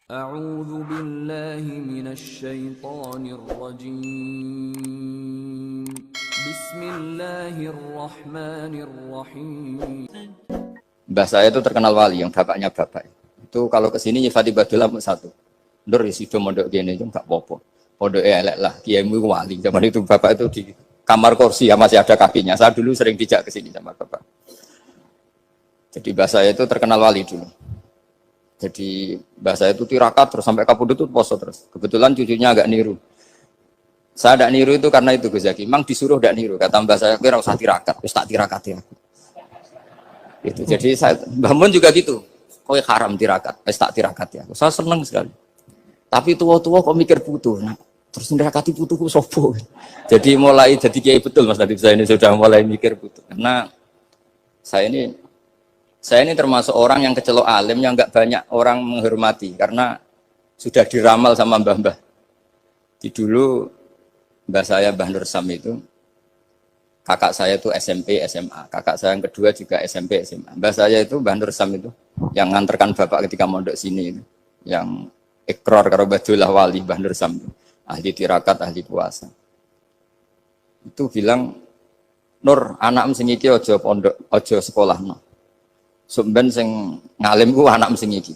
أعوذ بالله من الشيطان الرجيم بسم الله الرحمن الرحيم. Mbah saya itu terkenal wali, yang bapaknya bapak. Itu kalau kesini nyifati Badullah satu. Nur sido mondok gini itu enggak apa-apa. Pondok elek lah, kiaimu wali. Zaman itu bapak itu di kamar kursi ya masih ada kakinya. Saya dulu sering dijak ke sini sama bapak. Jadi mbah saya itu terkenal wali dulu. Jadi mbah saya itu tirakat terus sampai kapundhut itu poso terus. Kebetulan cucunya agak niru. Saya tidak niru itu karena itu Gus Zaki. Memang disuruh tidak niru. Kata mbah saya, kira usah tirakat, wis tak tirakati aku. Gitu. Jadi saya Mbah Mun juga gitu. Kowe haram tirakat, wis tak tirakati aku. Saya seneng sekali. Tapi tua-tua kok mikir putu. Nah, terus nirakati putuku sopo. Jadi mulai jadi kiai betul Mas Nadif, saya ini sudah mulai mikir putu. Karena saya ini termasuk orang yang kecelok alim yang enggak banyak orang menghormati karena sudah diramal sama mbah-mbah. Di dulu mbah saya Mbah Nur Sam itu kakak saya itu SMP SMA, kakak saya yang kedua juga SMP SMA. Mbah saya itu Mbah Nur Sam itu yang nganterkan bapak ketika mondok sini itu, yang ikrar karo Badullah wali Mbah Nur Sam itu, ahli tirakat, ahli puasa. Itu bilang, Nur, anak sing iki aja pondok, aja sekolahno. Sumben sing ngalim ku anak sing iki.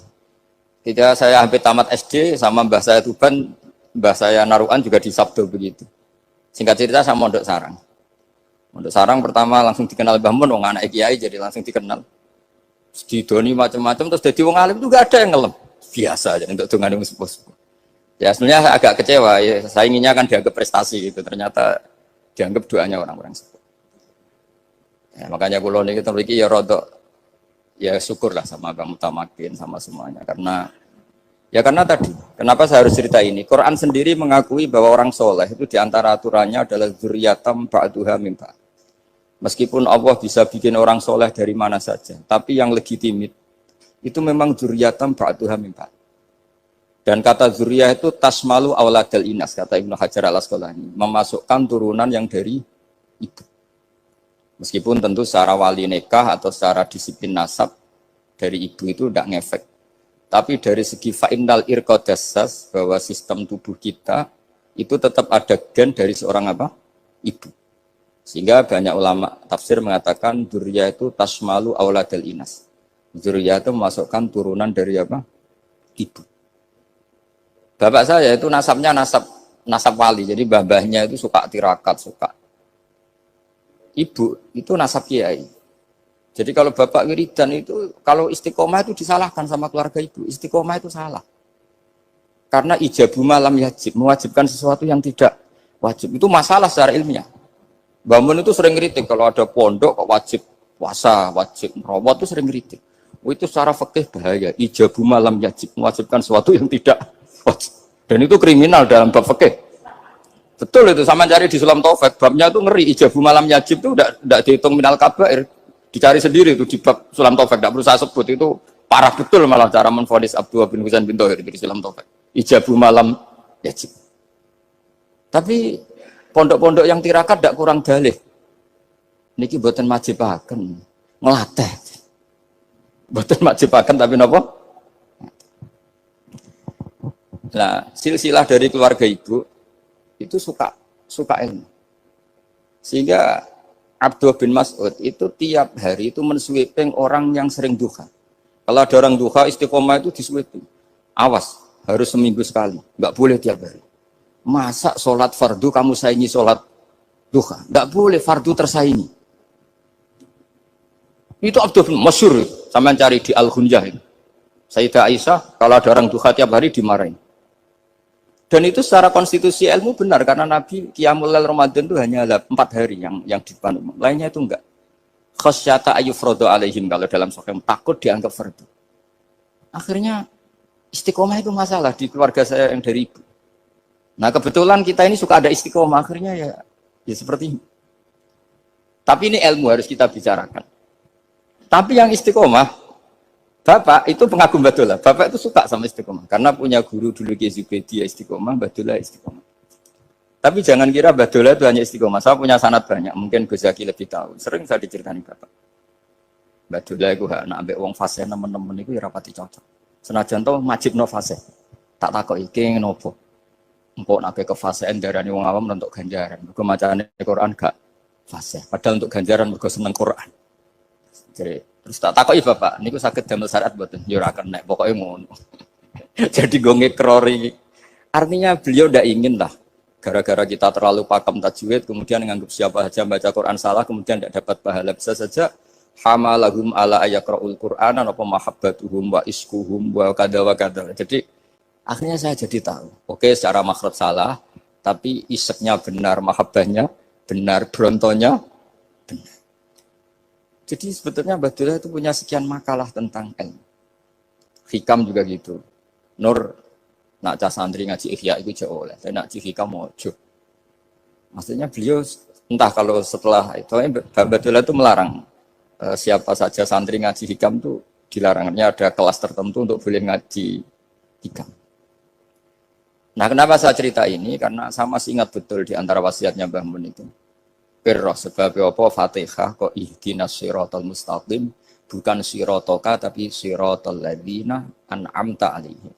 Ketika saya hampir tamat SD sama mbah saya Tuban, mbah saya Narukan juga di Sabdo begitu. Singkat cerita saya mondok sarang. Mondok sarang pertama langsung dikenal Mbah Mun, wong anak kiai jadi langsung dikenal. Didoni macam-macam terus jadi wong alim juga ada yang ngelem. Biasa aja untuk dongane wong sepuh-sepuh. Ya sebenarnya agak kecewa ya, saya inginnya kan dianggap prestasi gitu, ternyata dianggap doanya orang-orang sepuh. Ya, makanya kula niki mriki ya rodok ya syukurlah sama Bang Mutamakin sama semuanya karena tadi kenapa saya harus cerita ini. Quran sendiri mengakui bahwa orang soleh itu diantara aturannya adalah dzurriyyatam ba'duha min ba'd. Meskipun Allah bisa bikin orang soleh dari mana saja, tapi yang legitimit itu memang dzurriyyatam ba'duha min ba'd. Dan kata dzurriyyah itu tasmalu auladal inas, kata Ibnu Hajar al-Asqalani, memasukkan turunan yang dari ibu. Meskipun tentu secara wali nikah atau secara disiplin nasab dari ibu itu tidak ngefek. Tapi dari segi fa'innal irqadassas, bahwa sistem tubuh kita itu tetap ada gen dari seorang apa? Ibu. Sehingga banyak ulama tafsir mengatakan dzurriyyah itu tasmalu auladal inas. Dzurriyyah itu memasukkan turunan dari apa? Ibu. Bapak saya itu nasabnya nasab wali. Jadi mbah-mbahnya itu suka tirakat, suka. Ibu itu nasab kiai. Jadi kalau bapak wiridan itu, kalau istiqomah itu disalahkan sama keluarga ibu. Istiqomah itu salah. Karena ijabu malam yajib, mewajibkan sesuatu yang tidak wajib. Itu masalah secara ilmiah. Mbah Mun itu sering kritik, kalau ada pondok kok wajib puasa, wajib merawat itu sering kritik. Itu secara fikih bahaya. Ijabu malam yajib, mewajibkan sesuatu yang tidak wajib. Dan itu kriminal dalam bab fikih. Betul itu, sama cari di Sulam Taufik, babnya itu ngeri, ijabu malam yajib itu tidak dihitung minal kabair. Dicari sendiri itu di bab Sulam Taufik, tidak perlu saya sebut, itu parah betul malah cara menvonis Abdullah bin Husain bin Thohir di Sulam Taufik. Ijabu malam yajib. Tapi pondok-pondok yang tirakat tidak kurang dalih. Niki boten majibaken, ngelatih. Boten majibaken tapi napa? Nah, silsilah dari keluarga ibu itu suka ilmu. Sehingga Abdullah bin Mas'ud itu tiap hari itu mensweeping orang yang sering duha. Kalau ada orang duha istiqomah itu disweeping. Awas, harus seminggu sekali, nggak boleh tiap hari. Masa sholat fardu kamu saingi sholat duha? Nggak boleh, fardu tersaingi. Itu Abdullah bin masyhur, sama cari di Al-Hunjah itu. Sayyidah Aisyah kalau ada orang duha tiap hari dimarahin. Dan itu secara konstitusi ilmu benar karena Nabi Qiyamul Lail Ramadan itu hanya 4 hari yang dipandu. Lainnya itu enggak. Khasyata ayyufradu alaihim, kalau dalam sahih takut dianggap fardu. Akhirnya istiqomah itu masalah di keluarga saya yang dari ibu. Nah, kebetulan kita ini suka ada istiqomah, akhirnya ya seperti ini. Tapi ini ilmu harus kita bicarakan. Tapi yang istiqomah Bapak itu pengagum Badullah. Bapak itu suka sama istiqomah karena punya guru dulu Kiai Zubaidi istiqomah, Badullah istiqomah. Tapi jangan kira Badullah itu hanya istiqomah. Saya punya sanad banyak, mungkin Gus Zaki lebih tahu. Sering saya diceritakan Bapak. Badullah itu anak ambek wong fasih nemen-nemen itu rapati cocok. Senajan to majibno fasih. Tak takoki iki ngopo. Engko nek kefasean darani wong awam untuk ganjaran. Mergo macane Quran gak fase. Padahal untuk ganjaran mergo seneng Quran. Jadi terus tak takoki Bapak, niku saged damel syariat mboten? Ya ora kenek, pokoke ngono. Jadi gue ngekrori. Artinya beliau ndak ingin lah. Gara-gara kita terlalu pakem tajwid, kemudian menganggap siapa saja baca Quran salah, kemudian tidak dapat pahala. Bisa saja hamalahum ala ayakra'ul Qur'an apa mahabbatuhum wa iskuhum wa kada wa kada. Jadi akhirnya saya jadi tahu. Oke, secara makhraj salah, tapi iseknya benar, mahabbahnya benar, brontonya benar. Jadi sebetulnya Abdullah itu punya sekian makalah tentang ilmu. Hikam juga gitu. Nur nak cah santri ngaji Ihya itu jauh oleh, tapi nak hikam mojo. Maksudnya beliau entah kalau setelah itu Abdullah itu melarang siapa saja santri ngaji hikam itu dilarangnya ada kelas tertentu untuk boleh ngaji hikam. Nah, kenapa saya cerita ini? Karena saya masih ingat betul di antara wasiatnya Mbah Mun itu. Pirroh sebab apa Fatihah kok ihdinas siratal mustaqim bukan siratoka tapi siratal ladzina an'amta alaihim.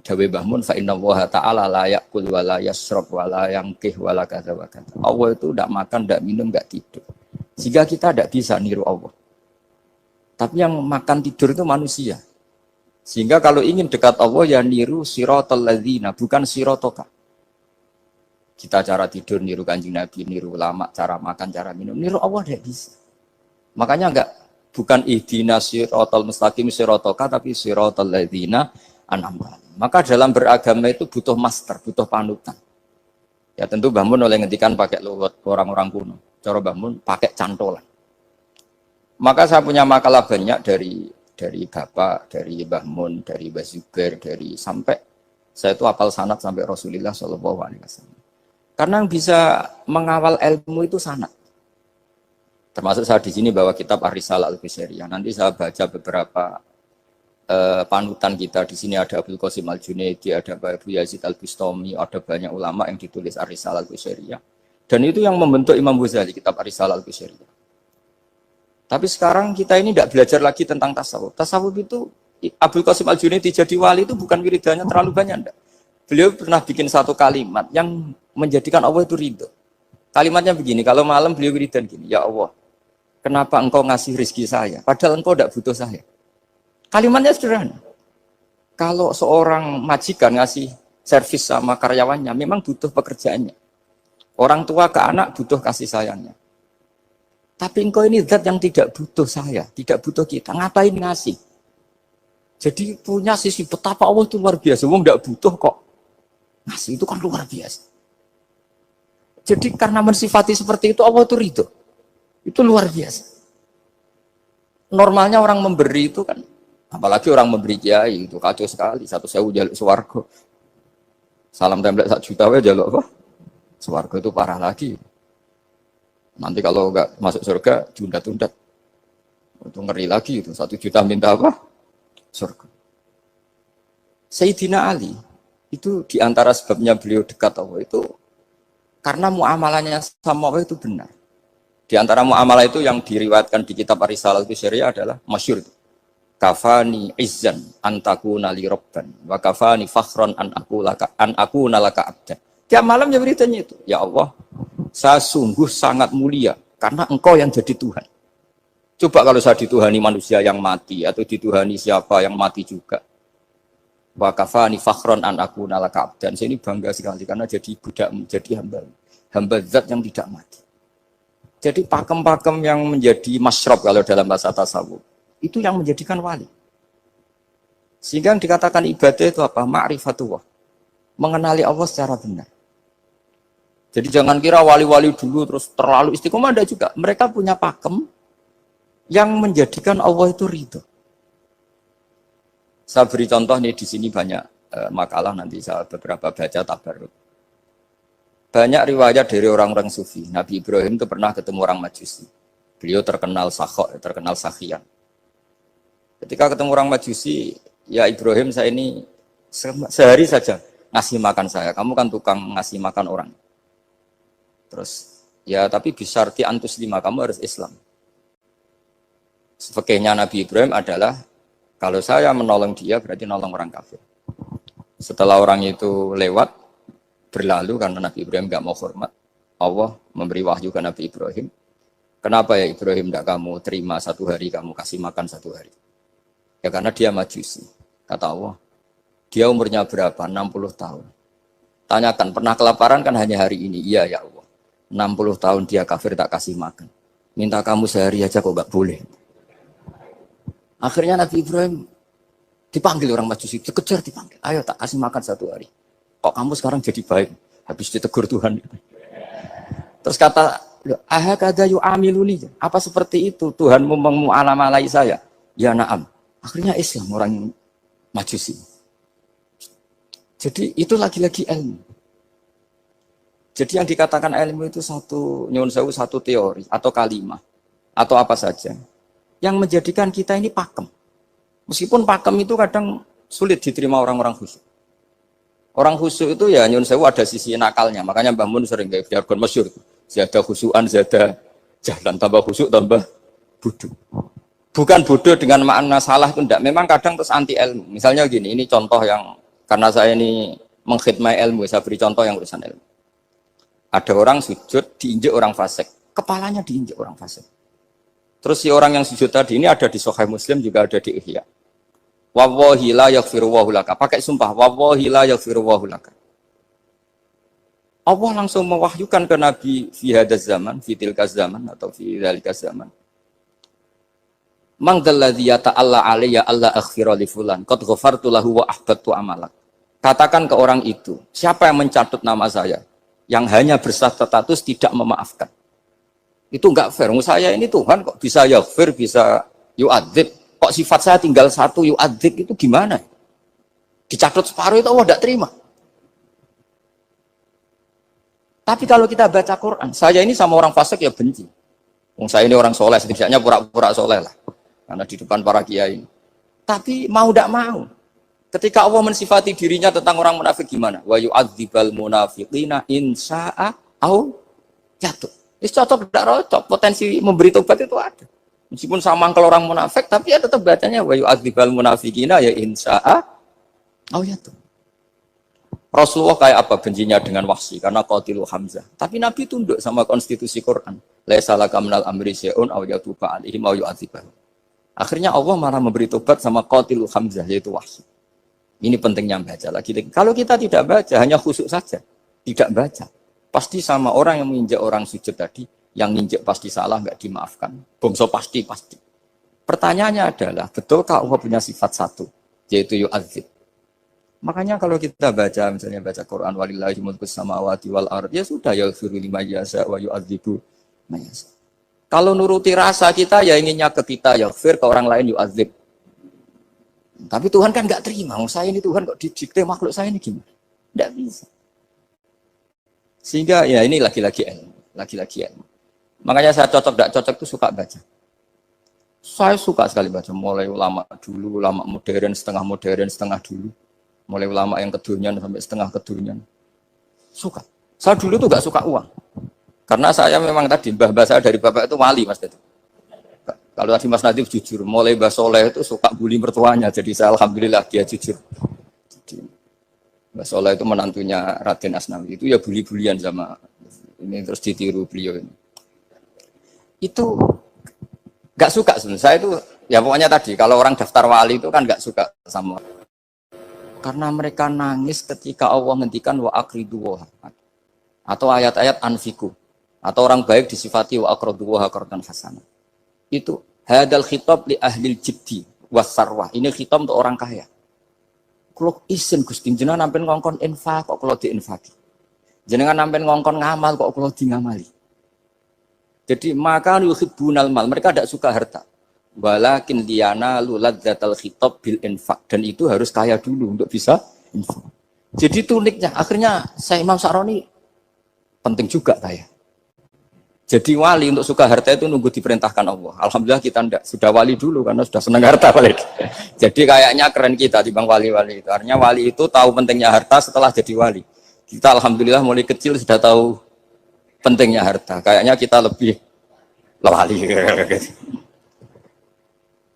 Dawe Mbah Mun fa inna Allaha ta'ala la ya'kul wa la yashrab wa la yanqih wa la kadza wa kadza. Allah itu enggak makan, enggak minum, enggak tidur. Sehingga kita enggak bisa niru Allah. Tapi yang makan tidur itu manusia. Sehingga kalau ingin dekat Allah ya niru siratal ladzina bukan siratoka. Kita cara tidur niru Kanjeng Nabi, niru ulama, cara makan, cara minum, niru Allah enggak bisa. Makanya bukan ihdinas siratal mustaqim siratoka tapi siratal ladzina an'amta. Maka dalam beragama itu butuh master, butuh panutan. Ya tentu Mbah Mun oleh ngendikan pakai luwet orang-orang kuno. Cara Mbah Mun pakai cantolan. Maka saya punya makalah banyak dari Bapak, dari Mbah Mun, dari Mbah Zubair, dari sampai saya itu hafal sanad sampai Rasulullah SAW. Karena yang bisa mengawal ilmu itu sanad. Termasuk saya di sini bawa kitab Ar-Risalah Al-Qusairiyah. Nanti saya baca beberapa panutan kita. Di sini ada Abdul Qasim Al-Junaidi, ada Abu Yazid Al-Bustami, ada banyak ulama yang ditulis Ar-Risalah Al-Qusairiyah. Dan itu yang membentuk Imam Ghazali, kitab Ar-Risalah Al-Qusairiyah. Tapi sekarang kita ini tidak belajar lagi tentang tasawuf. Tasawuf itu Abdul Qasim Al-Junaidi jadi wali itu bukan wiridannya terlalu banyak. Enggak. Beliau pernah bikin satu kalimat yang menjadikan Allah itu ridho. Kalimatnya begini, kalau malam beliau wiridan gini, ya Allah, kenapa engkau ngasih rezeki saya? Padahal engkau tidak butuh saya. Kalimatnya sederhana. Kalau seorang majikan ngasih servis sama karyawannya, memang butuh pekerjaannya. Orang tua ke anak butuh kasih sayangnya. Tapi engkau ini zat yang tidak butuh saya, tidak butuh kita. Ngapain ngasih? Jadi punya sisi betapa Allah itu luar biasa. Wong tidak butuh kok. Ngasih itu kan luar biasa. Jadi karena mensifati seperti itu Allah itu ridho. Itu luar biasa. Normalnya orang memberi itu kan, apalagi orang memberi kiai itu kacau sekali. 1.000 jaluk swarga. Salam template 1 juta wae jaluk apa? Swarga itu parah lagi. Nanti kalau enggak masuk surga diundat-undat. Itu ngeri lagi itu. 1 juta minta apa? Surga. Sayyidina Ali itu diantara sebabnya beliau dekat Allah itu karena muamalahnya sama Allah itu benar. Di antara muamalah itu yang diriwayatkan di kitab Ar-Risalah Al-Qusairiyah adalah masyhur itu. Kafani izzan antakuna li rabban wa kafani fakhran an aku nalaka abdan. Tiap malam ya beritanya itu. Ya Allah, saya sungguh sangat mulia karena engkau yang jadi Tuhan. Coba kalau saya dituhani manusia yang mati atau dituhani siapa yang mati juga. Wa kafani fakhran an aku nalaka abdan. Saya ini bangga sekali karena jadi budak, jadi hamba zat yang tidak mati. Jadi pakem-pakem yang menjadi masyrab kalau dalam bahasa tasawuf itu yang menjadikan wali. Sehingga yang dikatakan ibadah itu apa? Ma'rifatullah. Mengenali Allah secara benar. Jadi jangan kira wali-wali dulu terus terlalu istiqomah, ada juga. Mereka punya pakem yang menjadikan Allah itu ridho. Saya beri contoh nih di sini banyak makalah nanti saya beberapa baca tabarruk. Banyak riwayat dari orang-orang sufi. Nabi Ibrahim itu pernah ketemu orang Majusi. Beliau terkenal sakhok, terkenal sakhian. Ketika ketemu orang Majusi, ya Ibrahim saya ini sehari saja ngasih makan saya. Kamu kan tukang ngasih makan orang. Terus, ya tapi bisyarti antus lima, kamu harus Islam. Sebagainya Nabi Ibrahim adalah, kalau saya menolong dia berarti nolong orang kafir. Setelah orang itu lewat, berlalu karena Nabi Ibrahim nggak mau hormat, Allah memberi wahyu ke Nabi Ibrahim. Kenapa ya Ibrahim tidak kamu terima 1 hari, kamu kasih makan 1 hari? Ya karena dia majusi. Kata Allah, dia umurnya berapa? 60 tahun. Tanyakan, pernah kelaparan kan hanya hari ini? Iya ya Allah. 60 tahun dia kafir tak kasih makan. Minta kamu sehari aja kok nggak boleh. Akhirnya Nabi Ibrahim dipanggil orang majusi, dikejar dipanggil. Ayo tak kasih makan 1 hari. Kok kamu sekarang jadi baik? Habis ditegur Tuhan. Terus kata, ahakada yu'amiluni. Apa seperti itu? Tuhanmu mengu'alamalai saya. Ya na'am. Akhirnya Islam orang majusi. Jadi itu lagi-lagi ilmu. Jadi yang dikatakan ilmu itu satu teori atau kalimat atau apa saja yang menjadikan kita ini pakem. Meskipun pakem itu kadang sulit diterima orang-orang khusyuk. Orang khusyuk itu ya nyun sewu ada sisi nakalnya. Makanya Mbah Mun sering kayak jargon masyhur. Zada khusyuan, zada jalan, tambah khusyuk, tambah bodoh. Bukan bodoh dengan makna salah itu enggak. Memang kadang terus anti ilmu. Misalnya gini, ini contoh yang karena saya ini mengkhidmati ilmu, saya beri contoh yang urusan ilmu. Ada orang sujud diinjek orang fasik, kepalanya diinjek orang fasik. Terus si orang yang sujud tadi ini ada di Sahih Muslim, juga ada di Ihya. Wallahi la yaghfiru Allahu laka. Pakai sumpah, wallahi la yaghfiru Allahu laka. Allah langsung mewahyukan ke Nabi fi hadzal zaman, fi tilkaz zaman atau fi dzalikaz zaman. Man dzalladzi yata'alla alayya alla aghfira li fulan qad ghafartu lahu wa ahbattu amalak. Katakan ke orang itu, siapa yang mencatut nama saya yang hanya berstatus tidak memaafkan. Itu enggak fair. Saya ini Tuhan kok bisa yaghfir, bisa yu'adzib. Kok sifat saya tinggal 1 yu'adzib itu gimana? Dicatut separuh itu Allah tidak terima. Tapi kalau kita baca Quran, saya ini sama orang fasik ya benci. Saya ini orang soleh, setidaknya pura-pura soleh lah. Karena di depan para kiai. Tapi mau tidak mau. Ketika Allah mensifati dirinya tentang orang munafik gimana? Wa yu'adzibal munafiqina insya'a au jatuh. Ini cocok tidak cocok. Potensi memberi tobat itu ada. Meskipun sama kalau orang munafik, tapi ya tetap bacanya wa yu'adzibal munafiqina ya insya'a au jatuh. Rasulullah kayak apa bencinya dengan Wahsy karena qatilu Hamzah. Tapi Nabi tunduk sama konstitusi Quran. Laisa laka minal amri syai'un aw yatuba alaihim aw yu'adzibahum. Akhirnya Allah malah memberi tobat sama qatilu Hamzah yaitu Wahsy. Ini pentingnya baca lagi. Kalau kita tidak baca, hanya khusyuk saja, tidak baca, pasti sama orang yang menginjak orang sujud tadi, yang nginjak pasti salah, nggak dimaafkan. Bongso pasti. Pertanyaannya adalah, betulkah Allah punya sifat 1, yaitu yu'adzib? Makanya kalau kita baca, misalnya baca Quran, walillahi mulkus samawati wal ard, ya sudah, yaghfiru liman yasha wa yu'adzibu man yasha. Kalau nuruti rasa kita, ya inginnya ke kita, yaghfir, ke orang lain yu'adzib. Tapi Tuhan kan nggak terima. Saya ini Tuhan kok didikte makhluk saya ini gimana? Nggak bisa. Sehingga ya ini lagi-lagi ilmu. Makanya saya cocok nggak cocok itu suka baca. Saya suka sekali baca. Mulai ulama dulu, ulama modern, setengah dulu. Mulai ulama yang kedunian sampai setengah kedunian. Suka. Saya dulu tuh nggak suka uang. Karena saya memang tadi mbah saya dari bapak itu wali mas itu. Kalau tadi Mas Nadif jujur, mulai Mbah Soleh itu suka bully mertuanya, jadi saya alhamdulillah dia jujur. Jadi, Mbah Soleh itu menantunya Raden Asnawi, itu ya bully-bulian sama ini terus ditiru beliau ini. Itu nggak suka sebenarnya. Saya itu ya pokoknya tadi kalau orang daftar wali itu kan nggak suka sama. Karena mereka nangis ketika Allah ngendikan wa aqridu wa atau ayat-ayat anfiku atau orang baik disifati wa aqridu wa qardan hasanah. Itu hadal khitab li ahlil jibdi wasarwah. Ini khitab untuk orang kaya. Kalau isin Gusti jenengan nampen ngongkon infak kok kalau diinfaki. Jenengan nampen ngongkon ngamal kok kalau di ngamali. Jadi maka yuhibbunal mal, mereka tidak suka harta. Walakin liyana luladzatal khitab bil infak, dan itu harus kaya dulu untuk bisa infak. Jadi itu uniknya. Akhirnya saya Imam Sa'roni penting juga kaya. Jadi wali untuk suka harta itu nunggu diperintahkan Allah. Alhamdulillah kita enggak, sudah wali dulu karena sudah senang harta balik. Jadi kayaknya keren kita dibanding wali-wali itu. Artinya wali itu tahu pentingnya harta setelah jadi wali. Kita alhamdulillah mulai kecil sudah tahu pentingnya harta. Kayaknya kita lebih wali.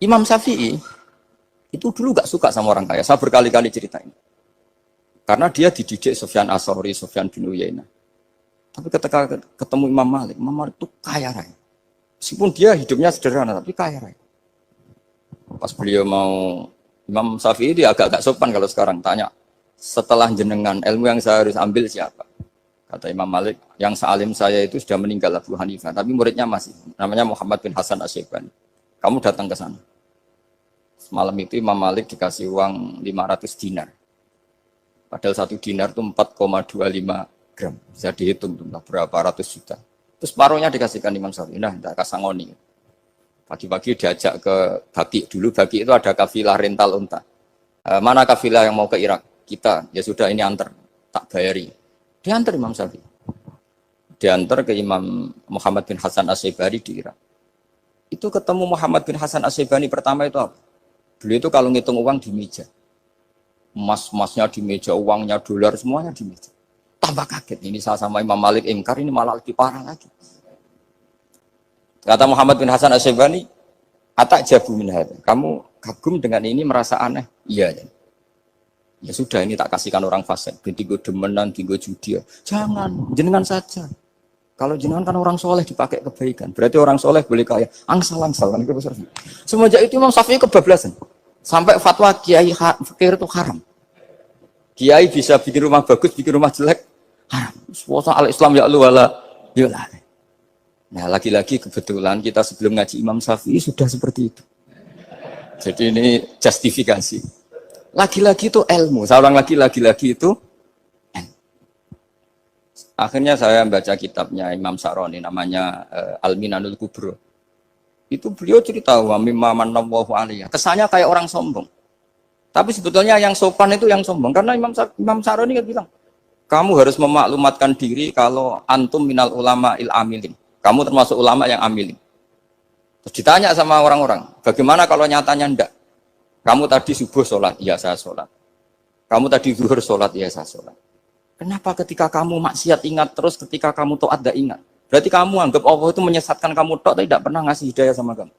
Imam Syafi'i itu dulu gak suka sama orang kaya. Saya berkali-kali ceritain. Karena dia dididik Sufyan Ats-Tsauri, Sufyan bin Uyainah. Tapi ketika ketemu Imam Malik itu kaya raya. Meskipun dia hidupnya sederhana, tapi kaya raya. Pas beliau mau, Imam Syafi'i dia agak-agak sopan kalau sekarang tanya, setelah jenengan ilmu yang saya harus ambil siapa? Kata Imam Malik, yang sealim saya itu sudah meninggal Abu Hanifah, tapi muridnya masih, namanya Muhammad bin Hasan Asy-Syaibani. Kamu datang ke sana. Malam itu Imam Malik dikasih uang 500 dinar. Padahal 1 dinar itu 4,25 gram. Bisa dihitung berapa ratus juta. Terus paruhnya dikasihkan Imam Syafi'i. Nah, tidak kasangoni. Pagi-pagi diajak ke Baqi. Dulu Baqi itu ada kafilah rental unta. Mana kafilah yang mau ke Irak? Kita. Ya sudah, ini antar. Tak bayari. Diantar Imam Syafi'i. Diantar ke Imam Muhammad bin Hasan Asy-Syaibani di Irak. Itu ketemu Muhammad bin Hasan Asy-Syaibani pertama itu apa? Beliau itu kalau ngitung uang di meja. Emas-emasnya di meja, uangnya, dolar, semuanya di meja. Tambah kaget. Ini saya sama Imam Malik ingkar, ini malah lebih parah lagi. Kata Muhammad bin Hasan Asy-Syaibani, atak jabu min hadza. Kamu kagum dengan ini, merasa aneh? Iya. Ya sudah, ini tak kasihkan orang fasik. Tinggo demenan, tinggo judi. Jangan, jenengan saja. Kalau jenengan kan orang soleh dipakai kebaikan. Berarti orang soleh boleh kaya. Angsal-angsal. Semenjak itu Imam Syafi'i kebablasan. Sampai fatwa kiai fakir itu haram. Kiai bisa bikin rumah bagus, bikin rumah jelek, haram. Puasa al-Islam ya Allah wala yulah. Nah, lagi-lagi kebetulan kita sebelum ngaji Imam Syafi'i sudah seperti itu. Jadi ini justifikasi. Lagi-lagi itu ilmu. Saya ulang lagi-lagi itu ilmu. Akhirnya saya baca kitabnya Imam Sa'roni namanya Al-Minanul Kubro. Itu beliau cerita wa mimma manallahu alaihi. Kesannya kayak orang sombong. Tapi sebetulnya yang sopan itu yang sombong. Karena Imam Sa'roni kan bilang, kamu harus memaklumatkan diri kalau antum minal ulama il amilin. Kamu termasuk ulama yang amilin. Terus ditanya sama orang-orang, bagaimana kalau nyatanya enggak? Kamu tadi subuh sholat, iya saya sholat. Kamu tadi zuhur sholat, iya saya sholat. Kenapa ketika kamu maksiat ingat terus, ketika kamu taat tidak ingat? Berarti kamu anggap Allah itu menyesatkan kamu tok, tapi tidak pernah ngasih hidayah sama kamu.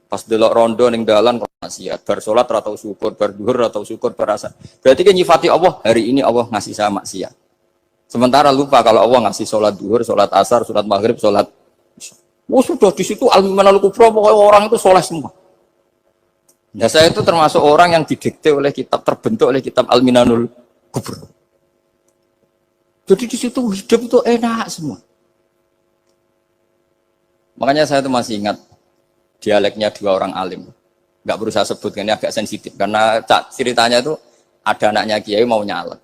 Pas delok rondo ning dalan kok maksiat, bar salat atau syukur, bar duhur atau syukur berasa. Berarti kan nyifati Allah, hari ini Allah ngasih saya maksiat. Sementara lupa kalau Allah ngasih salat duhur, salat asar, salat maghrib, salat. Oh sudah di situ al-Minanul Kubro, pokoknya orang itu soleh semua. Nah saya itu termasuk orang yang didikte oleh kitab, terbentuk oleh kitab Al-Minanul Kubro. Jadi di situ hidup itu enak semua. Makanya saya itu masih ingat dialeknya dua orang alim. Nggak perlu saya sebutkan, ini agak sensitif. Karena ceritanya itu ada anaknya kiai mau nyalek.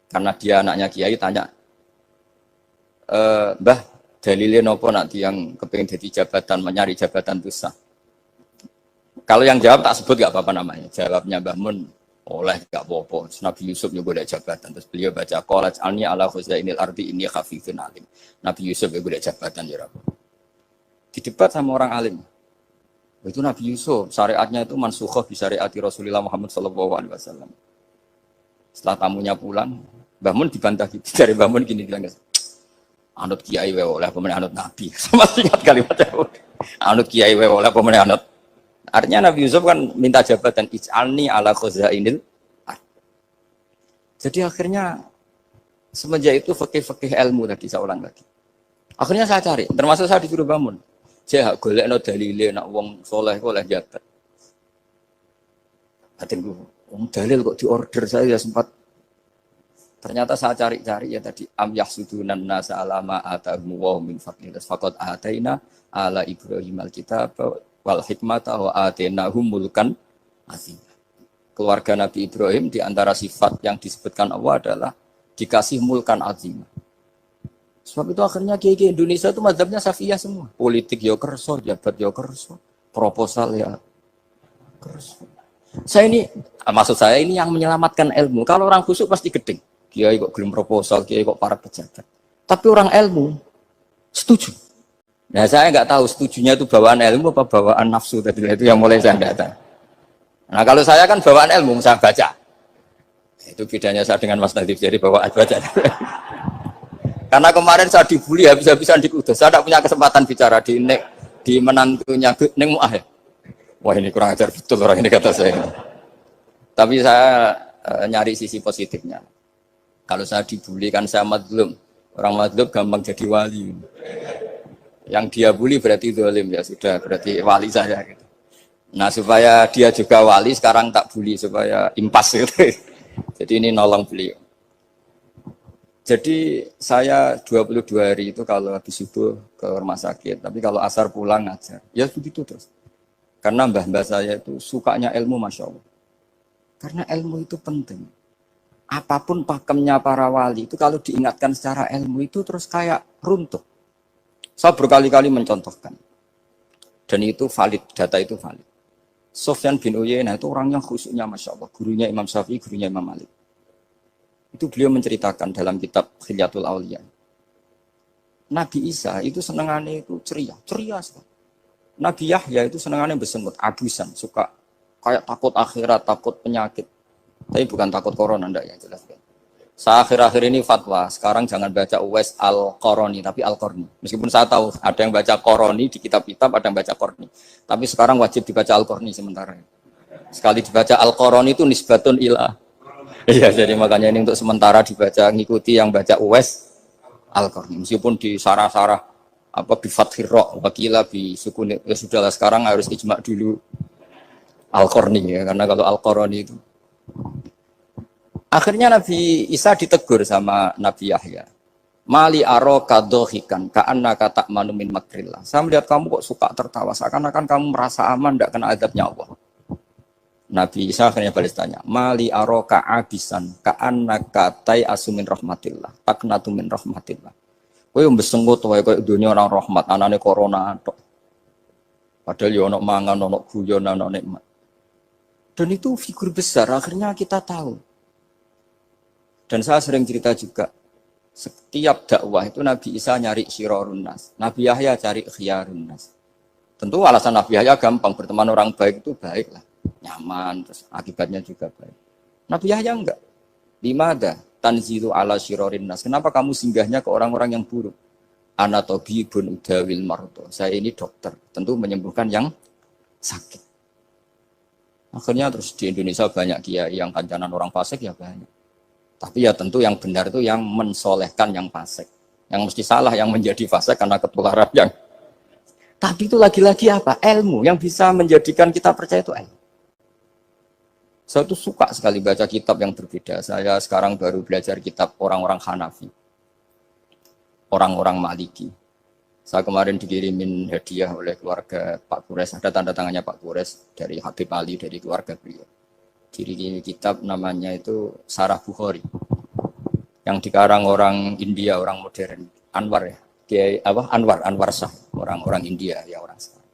Karena dia anaknya kiai tanya, Mbah, dalilnya nopo nanti yang kepingin jadi jabatan, mencari jabatan itu sah. Kalau yang jawab tak sebut nggak apa-apa namanya. Jawabnya Mbah Mun, oleh nggak apa-apa. Nabi Yusuf juga ada jabatan. Terus beliau baca, qalat alni ala khuzainil ardi inni khafifun alim. Nabi Yusuf juga ada jabatan ya Rabb. Di debat sama orang alim. Itu Nabi Yusuf, syariatnya itu mansukhah bi syariati Rasulullah Muhammad SAW. Setelah tamunya pulang, Mbah Mun dibantah gitu. Dari Mbah Mun gini bilang, anut kiai wae oleh pemenang anut Nabi. Sama ingat kalimatnya. Anut kiai wae oleh pemenang anut. Artinya Nabi Yusuf kan minta jabatan ij'alni ala khuzainil. Jadi akhirnya semenjak itu fikih-fikih ilmu tadi saya ulang lagi. Akhirnya saya cari, termasuk saya disuruh bangun. Saya golekno dalile nak wong soleh kok oleh jabat. Batinku, wong dalil kok diorder saya sempat. Ternyata saya cari-cari ya tadi am yahsudunan nasa alama atahum wa min fadlillah faqad ataina ala Ibrahim alkitab wal hikmata wa atainahum mulkan azim. Keluarga Nabi Ibrahim di antara sifat yang disebutkan Allah adalah dikasih mulkan azim. Sebab itu akhirnya kiai Indonesia itu mazhabnya Syafi'iyah semua. Politik ya kerso, jabat ya kerso, proposal ya kerso. Saya ini, maksud saya ini yang menyelamatkan ilmu. Kalau orang khusyuk pasti gedeng. Kiai kok gelem proposal, kiai kok para pejabat. Tapi orang ilmu setuju. Nah saya nggak tahu setujunya itu bawaan ilmu apa bawaan nafsu tadi itu yang mulai saya nggak tahu. Nah kalau saya kan bawaan ilmu, saya baca. Itu bedanya saya dengan Mas Nadif, jadi bawaan baca. Karena kemarin saya dibully habis-habisan di Kudus. Saya tidak punya kesempatan bicara di menantunya Neng Mu'ah. Wah ini kurang ajar betul orang ini kata saya. Tapi saya nyari sisi positifnya. Kalau saya dibully kan saya madlum. Orang madlum gampang jadi wali. Yang dia bully berarti zalim ya sudah berarti wali saya gitu. Nah supaya dia juga wali sekarang tak bully supaya impas gitu. Jadi ini nolong beliau. Jadi saya 22 hari itu kalau habis subuh ke rumah sakit, tapi kalau asar pulang ngajar. Ya begitu terus. Karena mbah-mbah saya itu sukanya ilmu Masya Allah. Karena ilmu itu penting. Apapun pakemnya para wali itu kalau diingatkan secara ilmu itu terus kayak runtuh. Saya berkali-kali mencontohkan. Dan itu valid, data itu valid. Sufyan bin Uyainah itu orangnya khusyuknya Masya Allah. Gurunya Imam Syafi'i, gurunya Imam Malik. Itu beliau menceritakan dalam kitab Khilyatul Auliya. Nabi Isa itu senangannya itu ceria sekali. Nabi Yahya itu senangannya bersemut, abusan, suka kayak takut akhirat, takut penyakit. Tapi bukan takut corona, enggak ya jelas. Saya akhir-akhir ini fatwa, sekarang jangan baca Uwais Al-Qarani, tapi Al-Qarni. Meskipun saya tahu ada yang baca Qarani di kitab-kitab, ada yang baca Qarni. Tapi sekarang wajib dibaca Al-Qarni sementara. Sekali dibaca Al-Qarani itu nisbatun ilah. Iya, jadi makanya ini untuk sementara dibaca, ngikuti yang baca Uwais Al-Qarni. Meskipun di sarah-sarah, apa bi fathir ra, wakila bi sukun, ya sudahlah sekarang harus ijma dulu Al-Qarni ya, karena kalau Al-Qarani itu akhirnya Nabi Isa ditegur sama Nabi Yahya. Mali aro kadohikan, ka'anna kata manumin makrillah. Saya melihat kamu kok suka tertawa, seakan-akan kamu merasa aman, tidak kena adabnya Allah. Nabi Isa akhirnya balas tanya, Mali aro ka'abisan, ka'anna katai asumin rahmatillah, taknatu min rahmatillah. Kowe mbesenggut wae koyo dunia orang rahmat, anane corona tok. Padahal yo ono mangan, ono guyon, ono nikmat. Dan itu figur besar, akhirnya kita tahu. Dan saya sering cerita juga, setiap dakwah itu Nabi Isa nyari syirorun nas, Nabi Yahya cari khiyarun nas. Tentu alasan Nabi Yahya gampang, berteman orang baik itu baik lah, nyaman, terus akibatnya juga baik. Nabi Yahya enggak. Limada tanzilu ala syirorin nas. Kenapa kamu singgahnya ke orang-orang yang buruk? Ana tabibun udawil mardo. Saya ini dokter, tentu menyembuhkan yang sakit. Akhirnya terus di Indonesia banyak kiai yang kancanan orang fasik ya banyak. Tapi ya tentu yang benar itu yang mensolehkan yang fasik. Yang mesti salah yang menjadi fasik karena ketularan yang. Tapi itu lagi-lagi apa? Ilmu yang bisa menjadikan kita percaya itu ilmu. Saya tuh suka sekali baca kitab yang berbeda. Saya sekarang baru belajar kitab orang-orang Hanafi. Orang-orang Maliki. Saya kemarin dikirimin hadiah oleh keluarga Pak Kures. Ada tanda tangannya Pak Kures dari Habib Ali, dari keluarga beliau. Diri kitab namanya itu Sarah Bukhari yang dikarang orang India, orang modern, Anwar ya, Anwar Shah, orang India ya orang sekarang.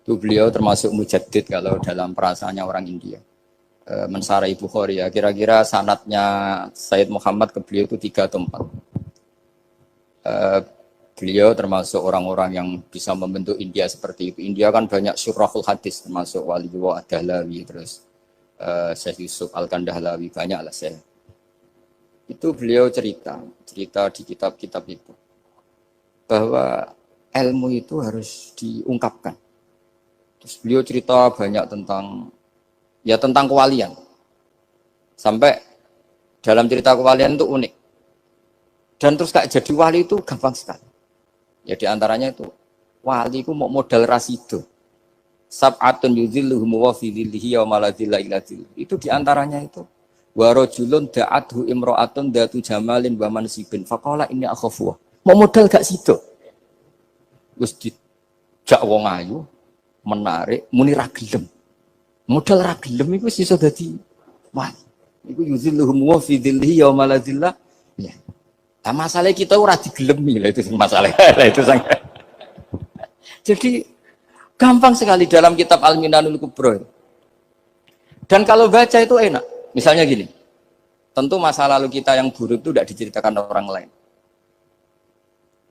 Itu beliau termasuk mujaddid kalau dalam perasaannya orang India. Mensarai Bukhari ya, kira-kira sanadnya Sayyid Muhammad ke beliau itu 3 atau 4. Beliau termasuk orang-orang yang bisa membentuk India seperti itu. India kan banyak syurahul hadis, termasuk Waliullah Ad-Dahlawi, terus Syekh Yusuf Al-Kandahlawi, banyak lah saya. Itu beliau cerita di kitab-kitab itu bahwa ilmu itu harus diungkapkan. Terus beliau cerita banyak tentang kewalian. Sampai dalam cerita kewalian itu unik. Dan terus kayak jadi wali itu gampang sekali. Ya di antaranya itu wali itu mau modal rasido. Sab'atun yudhilluhum wa fi dhillihi wa maladhilla ila dhillihi. Itu diantaranya itu wa rajulun da'athu imra'atun datu jamalin wa mansibin faqala inni akhafu. Mau modal gak sido. Wis dijak wong ayu menarik muni ra gelem. Modal ra gelem iku wis iso dadi wah. Iku yudhilluhum wa fi dhillihi wa maladhilla. Ya. Nah, masalah kita ora digelemi lah itu masalah. Itu sangat. Jadi gampang sekali dalam kitab Al-Minanul Kubro. Dan kalau baca itu enak. Misalnya gini, tentu masa lalu kita yang buruk itu tidak diceritakan orang lain.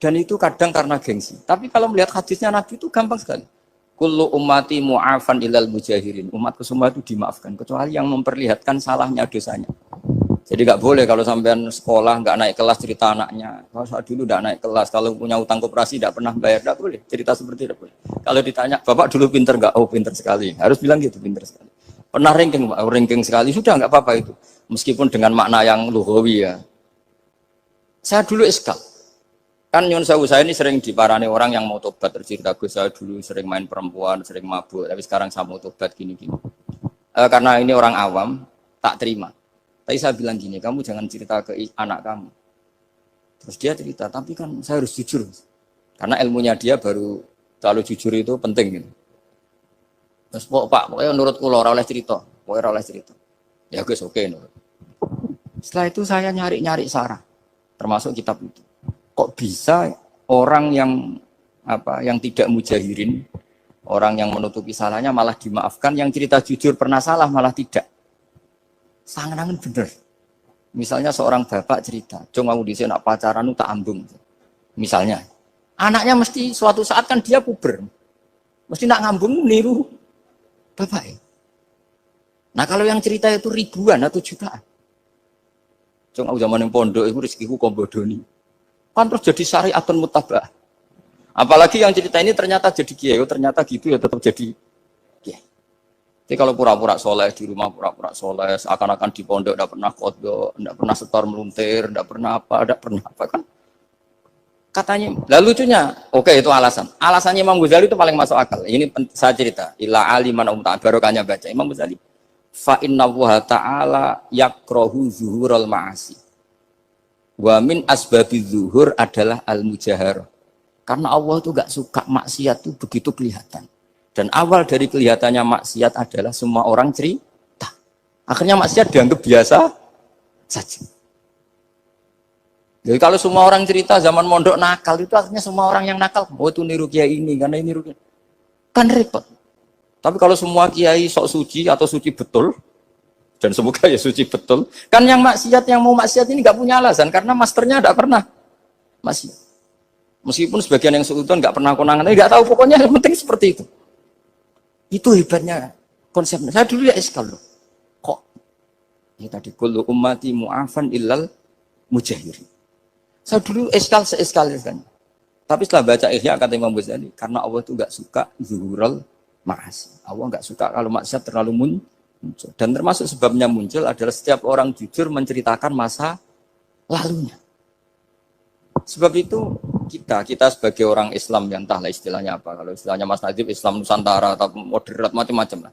Dan itu kadang karena gengsi. Tapi kalau melihat hadisnya Nabi itu gampang sekali. Kullu ummati mu'afan ilal mujahirin. Umatku semua itu dimaafkan. Kecuali yang memperlihatkan salahnya dosanya. Jadi nggak boleh kalau sampean sekolah nggak naik kelas cerita anaknya. Kalau saat dulu nggak naik kelas, kalau punya utang koperasi nggak pernah bayar, nggak boleh cerita seperti itu. Kalau ditanya, bapak dulu pinter nggak? Oh pinter sekali. Harus bilang gitu, pinter sekali. Pernah ranking, Pak, ranking sekali sudah nggak apa-apa itu. Meskipun dengan makna yang lughawi ya. Saya dulu iskal. Kan nyun sewu saya ini sering diparani orang yang mau tobat cerita Gus, saya dulu sering main perempuan, sering mabuk, tapi sekarang saya mau tobat gini-gini. Karena ini orang awam, tak terima. Tapi saya bilang gini, kamu jangan cerita ke anak kamu. Terus dia cerita, tapi kan saya harus jujur. Karena ilmunya dia baru terlalu jujur itu penting gitu. Terus Pak, pokoknya menurut kula ora oleh cerita, pokoknya ora oleh cerita. Ya Gus, oke nurut. Setelah itu saya nyari-nyari sarah, termasuk kitab itu. Kok bisa orang yang yang tidak mujahirin, orang yang menutupi salahnya malah dimaafkan, yang cerita jujur pernah salah malah tidak. Sangat-sangat bener. Misalnya seorang bapak cerita, "Jong aku dhisik nak pacaran tak ambung." Misalnya, anaknya mesti suatu saat kan dia puber. Mesti nak ngambung niru bapak. Nah, kalau yang cerita itu ribuan atau jutaan. Jong aku zaman yang pondok itu rezekiku kombodoni. Kan terus jadi syariatun mutabah. Apalagi yang cerita ini ternyata jadi kiai, ternyata gitu ya tetap jadi kiai. Jadi kalau pura-pura soleh di rumah, pura-pura soleh, seakan-akan di pondok tidak pernah kodok, tidak pernah setor meluntir, tidak pernah apa kan? Katanya, lalu lucunya, oke itu alasan. Alasannya Imam Ghazali itu paling masuk akal. Ini saya cerita, ila aliman barokahnya baca Imam Ghazali. Fa inna wa ta'ala yakrohu zuhurul ma'asi. Wa min asbabi zuhur adalah al-mujaharah. Karena Allah itu gak suka maksiat itu begitu kelihatan. Dan awal dari kelihatannya maksiat adalah semua orang cerita. Akhirnya maksiat dianggap biasa saja. Jadi kalau semua orang cerita zaman mondok nakal itu akhirnya semua orang yang nakal. Oh itu niru kiai ini, karena ini niru kiai. Kan repot. Tapi kalau semua kiai sok suci atau suci betul, dan semoga ya suci betul, kan yang maksiat, yang mau maksiat ini nggak punya alasan, karena masternya nggak pernah maksiat. Meskipun sebagian yang seutuhan nggak pernah konangan, nggak tahu, pokoknya yang penting seperti itu. Itu hebatnya konsepnya. Saya dulu ya iskal loh. Kok? Ya tadi kullu ummati mu'afan illal mujahirin. Saya dulu iskal seiskal. Tapi setelah baca Ihya kata Imam Ghazali, karena Allah itu nggak suka zuhurul ma'asi. Allah nggak suka kalau maksiat terlalu muncul. Dan termasuk sebabnya muncul adalah setiap orang jujur menceritakan masa lalunya. Sebab itu kita sebagai orang Islam yang entahlah istilahnya apa. Kalau istilahnya Mas Najib Islam Nusantara atau moderat macam-macam lah.